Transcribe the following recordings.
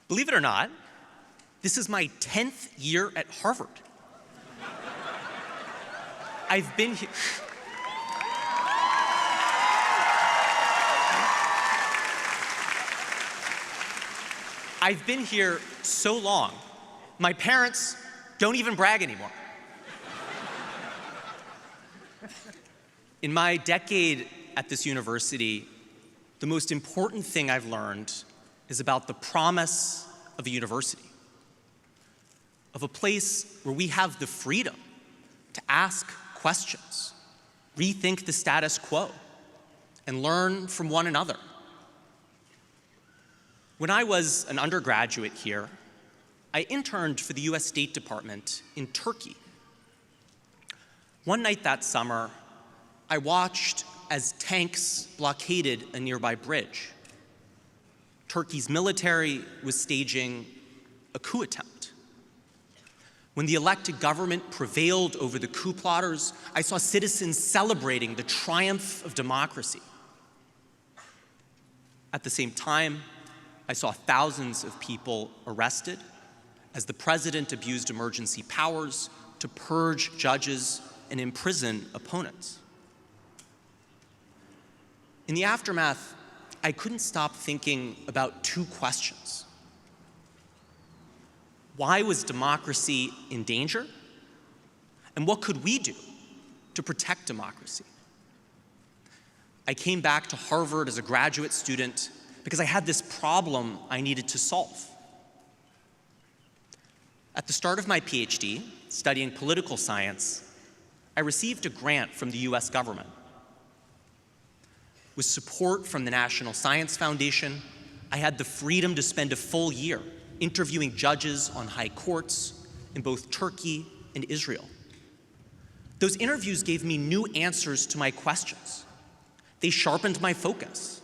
Believe it or not, this is my 10th year at Harvard. I've been here. I've been here so long, my parents don't even brag anymore. In my decade at this university, the most important thing I've learned is about the promise of a university, of a place where we have the freedom to ask questions, rethink the status quo, and learn from one another. When I was an undergraduate here, I interned for the US State Department in Turkey. One night that summer, I watched as tanks blockaded a nearby bridge. Turkey's military was staging a coup attempt. When the elected government prevailed over the coup plotters, I saw citizens celebrating the triumph of democracy. At the same time, I saw thousands of people arrested as the president abused emergency powers to purge judges and imprison opponents. In the aftermath, I couldn't stop thinking about two questions. Why was democracy in danger? And what could we do to protect democracy? I came back to Harvard as a graduate student because I had this problem I needed to solve. At the start of my PhD, studying political science, I received a grant from the US government. With support from the National Science Foundation, I had the freedom to spend a full year interviewing judges on high courts in both Turkey and Israel. Those interviews gave me new answers to my questions. They sharpened my focus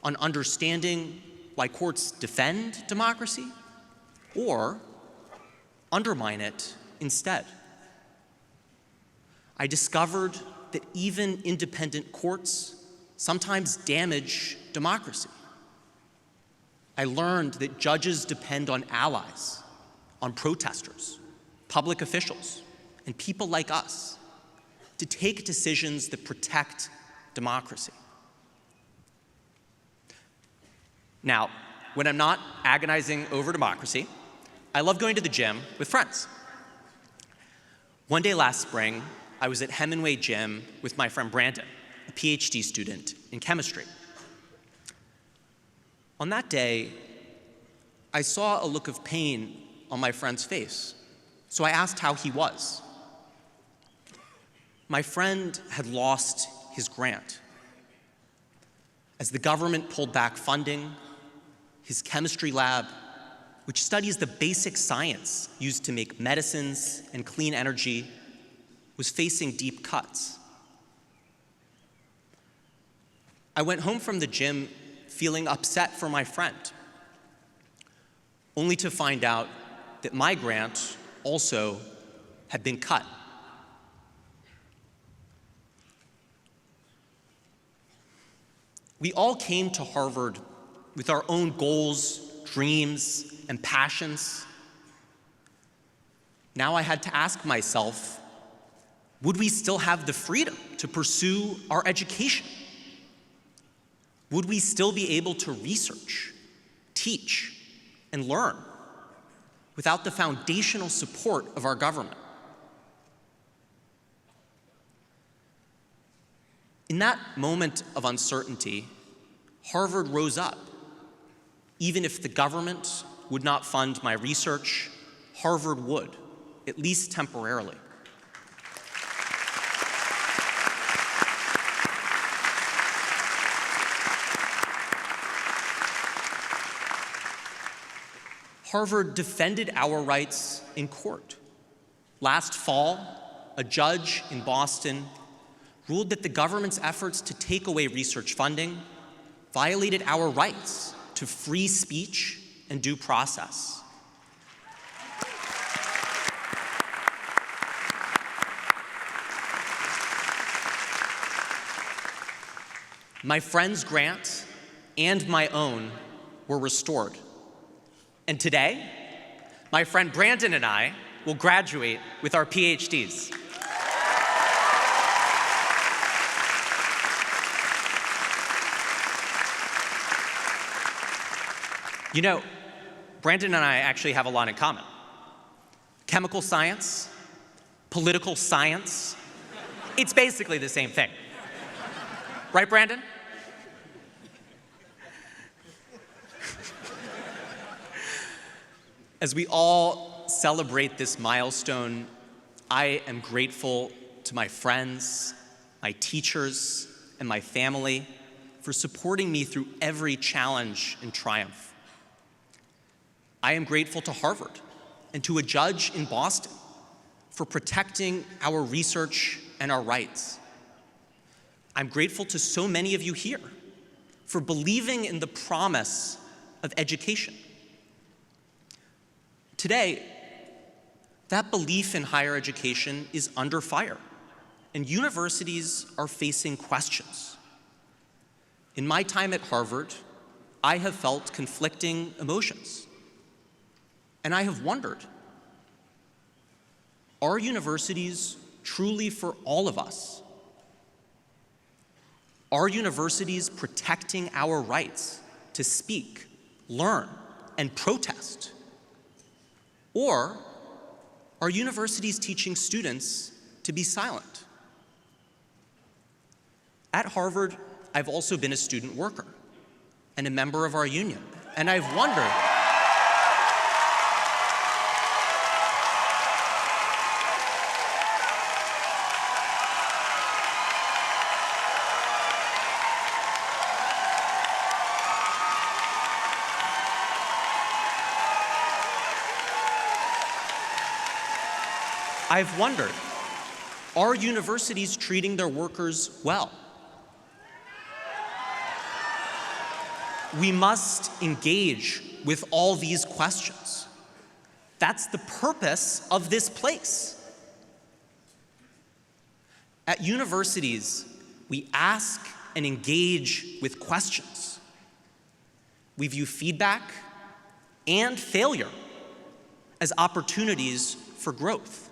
on understanding why courts defend democracy or undermine it instead. I discovered that even independent courts sometimes damage democracy. I learned that judges depend on allies, on protesters, public officials, and people like us to take decisions that protect democracy. Now, when I'm not agonizing over democracy, I love going to the gym with friends. One day last spring, I was at Hemingway Gym with my friend Brandon, a PhD student in chemistry. On that day, I saw a look of pain on my friend's face, so I asked how he was. My friend had lost his grant. As the government pulled back funding, his chemistry lab, which studies the basic science used to make medicines and clean energy, was facing deep cuts. I went home from the gym feeling upset for my friend, only to find out that my grant also had been cut. We all came to Harvard with our own goals, dreams, and passions. Now I had to ask myself, would we still have the freedom to pursue our education? Would we still be able to research, teach, and learn without the foundational support of our government? In that moment of uncertainty, Harvard rose up. Even if the government would not fund my research, Harvard would, at least temporarily. Harvard defended our rights in court. Last fall, a judge in Boston ruled that the government's efforts to take away research funding violated our rights to free speech and due process. My friend's grant and my own were restored. And today, my friend Brandon and I will graduate with our PhDs. You know, Brandon and I actually have a lot in common. Chemical science, political science, it's basically the same thing. Right, Brandon? As we all celebrate this milestone, I am grateful to my friends, my teachers, and my family for supporting me through every challenge and triumph. I am grateful to Harvard and to a judge in Boston for protecting our research and our rights. I'm grateful to so many of you here for believing in the promise of education. Today, that belief in higher education is under fire, and universities are facing questions. In my time at Harvard, I have felt conflicting emotions, and I have wondered, are universities truly for all of us? Are universities protecting our rights to speak, learn, and protest? Or are universities teaching students to be silent? At Harvard, I've also been a student worker and a member of our union, and I've wondered, are universities treating their workers well? We must engage with all these questions. That's the purpose of this place. At universities, we ask and engage with questions. We view feedback and failure as opportunities for growth.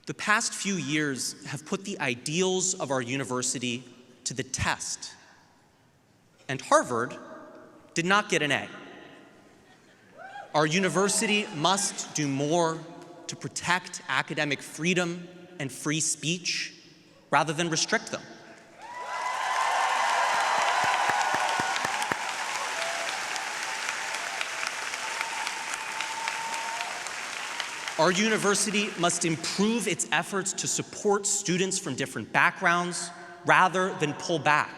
The past few years have put the ideals of our university to the test, and Harvard did not get an A. Our university must do more to protect academic freedom and free speech rather than restrict them. Our university must improve its efforts to support students from different backgrounds rather than pull back.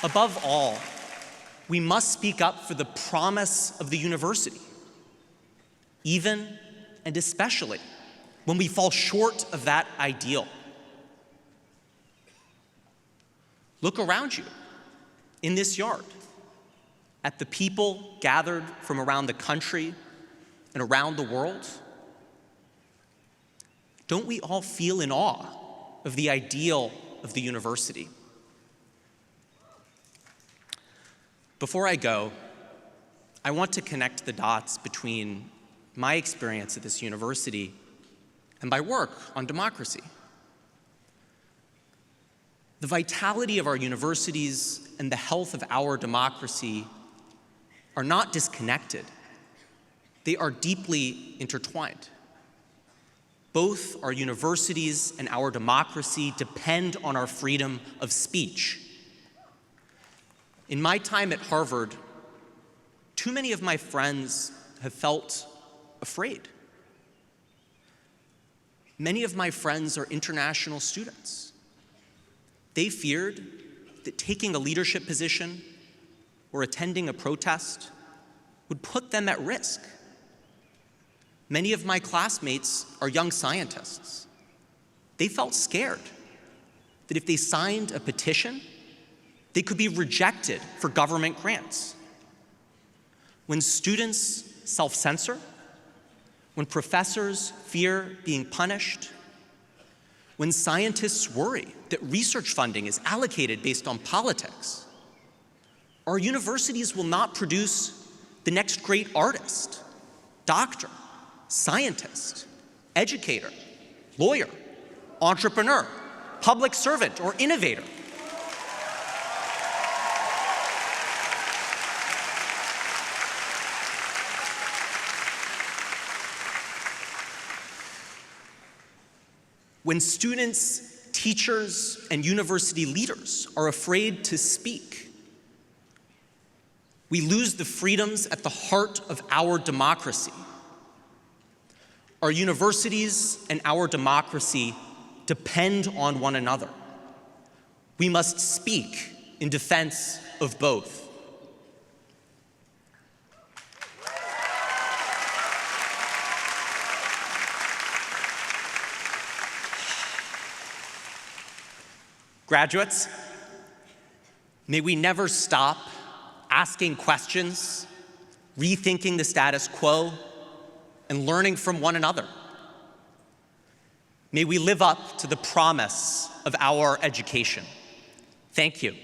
Above all, we must speak up for the promise of the university, even and especially when we fall short of that ideal. Look around you. In this yard, at the people gathered from around the country and around the world, don't we all feel in awe of the ideal of the university? Before I go, I want to connect the dots between my experience at this university and my work on democracy. The vitality of our universities and the health of our democracy are not disconnected. They are deeply intertwined. Both our universities and our democracy depend on our freedom of speech. In my time at Harvard, too many of my friends have felt afraid. Many of my friends are international students. They feared that taking a leadership position or attending a protest would put them at risk. Many of my classmates are young scientists. They felt scared that if they signed a petition, they could be rejected for government grants. When students self-censor, when professors fear being punished, when scientists worry that research funding is allocated based on politics, our universities will not produce the next great artist, doctor, scientist, educator, lawyer, entrepreneur, public servant, or innovator. When students, teachers, and university leaders are afraid to speak, we lose the freedoms at the heart of our democracy. Our universities and our democracy depend on one another. We must speak in defense of both. Graduates, may we never stop asking questions, rethinking the status quo, and learning from one another. May we live up to the promise of our education. Thank you.